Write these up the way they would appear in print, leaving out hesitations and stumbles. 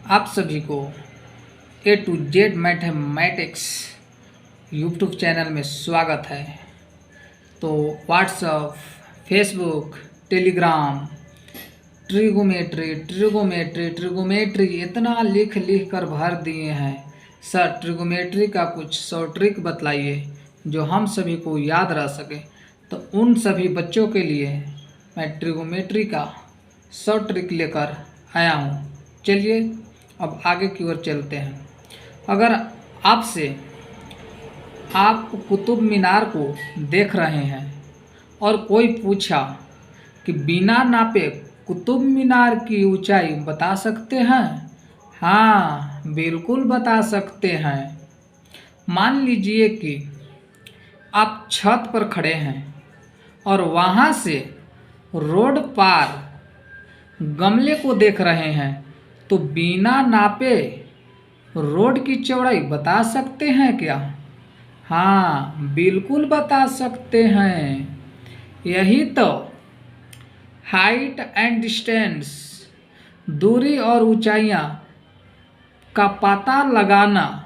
आप सभी को A to Z mathematics YouTube channel में स्वागत है। तो व्हाट्सअप, फेसबुक, टेलीग्राम, ट्रिगोमेट्री इतना लिख कर भर दिए हैं। सर ट्रिगोमेट्री का कुछ 100 ट्रिक बतलाइए जो हम सभी को याद रह सके। तो उन सभी बच्चों के लिए मैं ट्रिगोमेट्री का 100 ट्रिक लेकर आया हूँ। चलिए अब आगे की ओर चलते हैं। अगर आप कुतुब मीनार को देख रहे हैं और कोई पूछा कि बिना नापे कुतुब मीनार की ऊंचाई बता सकते हैं? हाँ, बिल्कुल बता सकते हैं। मान लीजिए कि आप छत पर खड़े हैं और वहाँ से रोड पार गमले को देख रहे हैं, तो बिना नापे रोड की चौड़ाई बता सकते हैं क्या? हाँ, बिल्कुल बता सकते हैं। यही तो हाइट एंड डिस्टेंस, दूरी और ऊंचाइयाँ का पता लगाना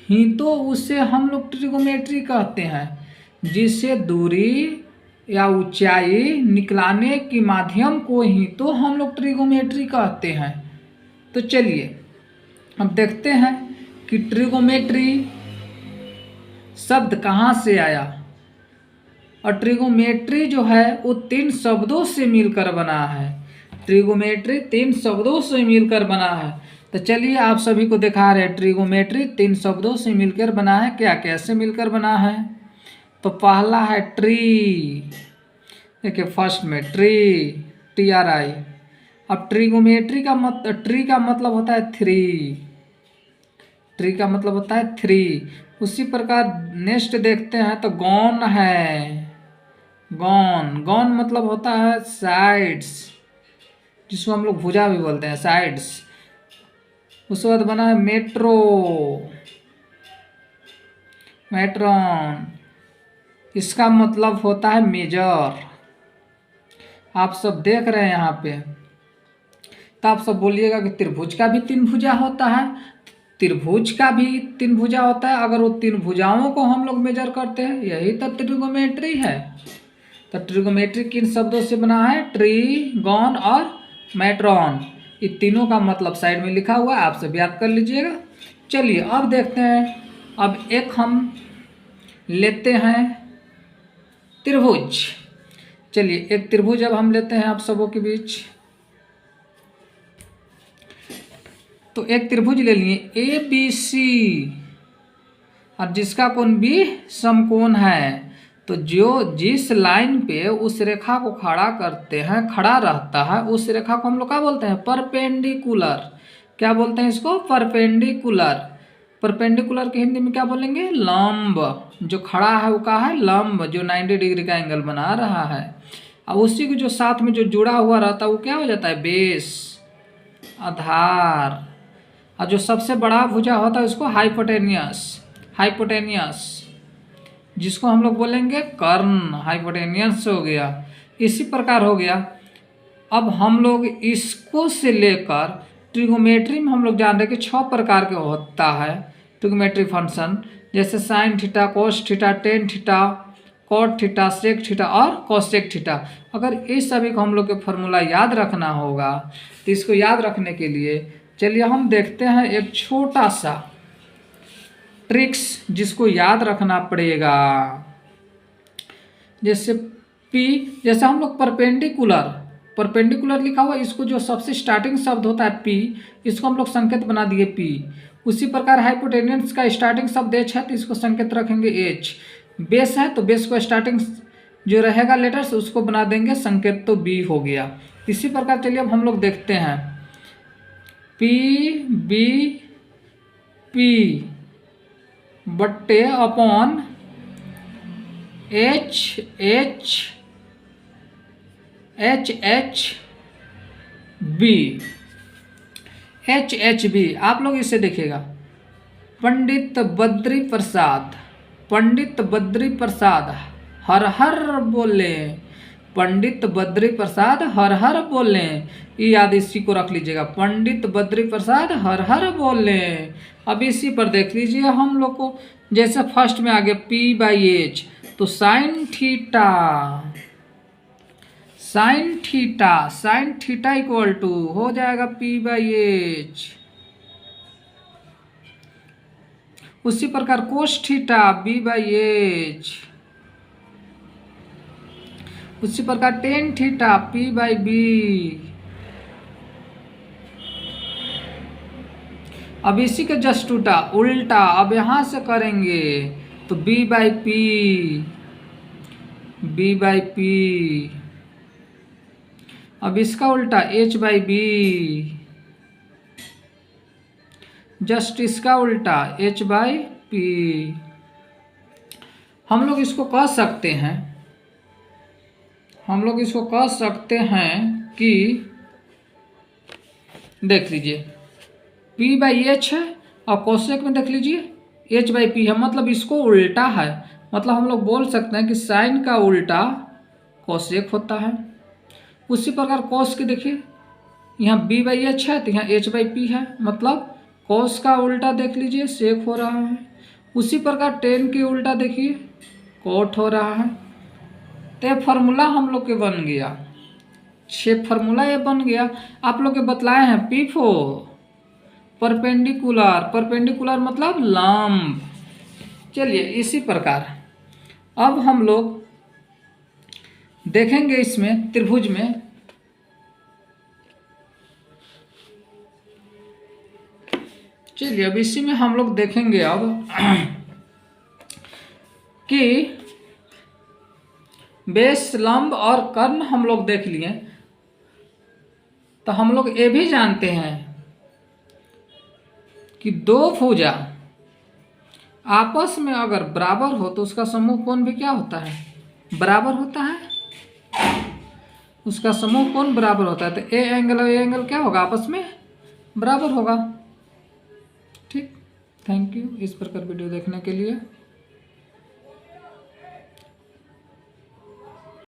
ही तो उसे हम लोग ट्रिगोमेट्री कहते हैं, जिससे दूरी या ऊंचाई निकलाने के माध्यम को ही तो हम लोग ट्रिगोमेट्री कहते हैं। तो चलिए अब देखते हैं कि ट्रिगोमेट्री शब्द कहाँ से आया। और ट्रिगोमेट्री जो है वो 3 शब्दों से मिलकर बना है। ट्रिगोमेट्री 3 शब्दों से मिलकर बना है। तो चलिए आप सभी को दिखा रहे हैं ट्रिगोमेट्री 3 शब्दों से मिलकर बना है। क्या कैसे मिलकर बना है? तो पहला है ट्री। देखिए फर्स्ट में TRI। अब ट्रिगोमेट्री का ट्री का मतलब होता है 3। ट्री का मतलब होता है 3। उसी प्रकार नेक्स्ट देखते हैं तो गॉन है। गॉन मतलब होता है साइड्स, जिसको हम लोग भुजा भी बोलते हैं, साइड्स। उसके बाद बना है मेट्रॉन। इसका मतलब होता है मेजर। आप सब देख रहे हैं यहाँ पे। तो आप सब बोलिएगा कि त्रिभुज का भी 3 भुजा होता है। त्रिभुज का भी 3 भुजा होता है। अगर वो 3 भुजाओं को हम लोग मेजर करते हैं, यही तो ट्रिगोमेट्री है। तो ट्रिगोमेट्री किन शब्दों से बना है? ट्री, गॉन और मेट्रॉन। ये तीनों का मतलब साइड में लिखा हुआ है, आप सब याद कर लीजिएगा। चलिए अब देखते हैं। अब एक हम लेते हैं त्रिभुज। चलिए एक त्रिभुज अब हम लेते हैं आप सबों के बीच। तो एक त्रिभुज ले लिए ABC और जिसका कोण भी समकोण है। तो जिस लाइन पे उस रेखा को खड़ा करते हैं, खड़ा रहता है, उस रेखा को हम लोग क्या बोलते हैं? परपेंडिकुलर। क्या बोलते हैं इसको? परपेंडिकुलर। परपेंडिकुलर के हिंदी में क्या बोलेंगे? लंब। जो खड़ा है वो क्या है? लंब, जो 90 डिग्री का एंगल बना रहा है। और उसी को जो साथ में जो जुड़ा हुआ रहता है वो क्या हो जाता है? बेस, आधार। और जो सबसे बड़ा भुजा होता है उसको हाइपोटेनियस, जिसको हम लोग बोलेंगे कर्ण। हाइपोटेनियस हो गया। इसी प्रकार हो गया। अब हम लोग इसको से लेकर ट्रिगोमेट्री में हम लोग जान रहे हैं कि 6 प्रकार के होता है ट्रिगोमेट्री फंक्शन, जैसे sine theta, cos theta, tan theta, cot theta, sec theta और कोसेक थीटा। अगर इस सभी को हम लोग के फॉर्मूला याद रखना होगा, तो इसको याद रखने के लिए चलिए हम देखते हैं एक छोटा सा ट्रिक्स जिसको याद रखना पड़ेगा। जैसे जैसे हम लोग परपेंडिकुलर लिखा हुआ, इसको जो सबसे स्टार्टिंग शब्द होता है P, इसको हम लोग संकेत बना दिए P। उसी प्रकार हाइपोटेनियस का स्टार्टिंग शब्द H है, तो इसको संकेत रखेंगे H। बेस है तो बेस को स्टार्टिंग जो रहेगा लेटर्स उसको बना देंगे संकेत, तो B हो गया। इसी प्रकार चलिए अब हम लोग देखते हैं PBP बट्टे अपॉन HHB। आप लोग इसे देखिएगा। पंडित बद्री प्रसाद हर हर बोले, पंडित बद्री प्रसाद हर हर बोले, ये याद इसी को रख लीजिएगा, पंडित बद्री प्रसाद हर हर बोले। अब इसी पर देख लीजिए हम लोग को, जैसे फर्स्ट में आ गया P/H, तो sine theta, sine theta equal to हो जाएगा P/H। उसी प्रकार कोस थीटा B/H, उसी प्रकार टेन थीटा P/B। अब इसी के जस्ट उल्टा अब यहां से करेंगे तो B/P, अब इसका उल्टा H/B, जस्ट इसका उल्टा H/P। हम लोग इसको कह सकते हैं कि देख लीजिए P/H है और कोसेक में देख लीजिए H/P है, मतलब इसको उल्टा है, मतलब हम लोग बोल सकते हैं कि साइन का उल्टा कोसेक होता है। उसी प्रकार कोस के देखिए, यहाँ B/H है तो यहाँ H/P है, मतलब कोस का उल्टा देख लीजिए सेक हो रहा है। उसी प्रकार टेन के उल्टा देखिए कोट हो रहा है। तो ये फार्मूला हम लोग के बन गया, 6 फार्मूला ये बन गया। आप लोग के बतलाए हैं P4 परपेंडिकुलर मतलब लंब। चलिए इसी प्रकार अब हम लोग देखेंगे इसमें त्रिभुज में, चलिए अब इसी में हम लोग देखेंगे अब कि बेस, लंब और कर्ण हम लोग देख लिए, तो हम लोग ये भी जानते हैं कि दो भुजा आपस में अगर बराबर हो तो उसका समूह कोण भी क्या होता है, बराबर होता है। उसका समूह कोण बराबर होता है, तो ए एंगल और ए एंगल क्या होगा, आपस में बराबर होगा। ठीक, थैंक यू इस प्रकार वीडियो देखने के लिए।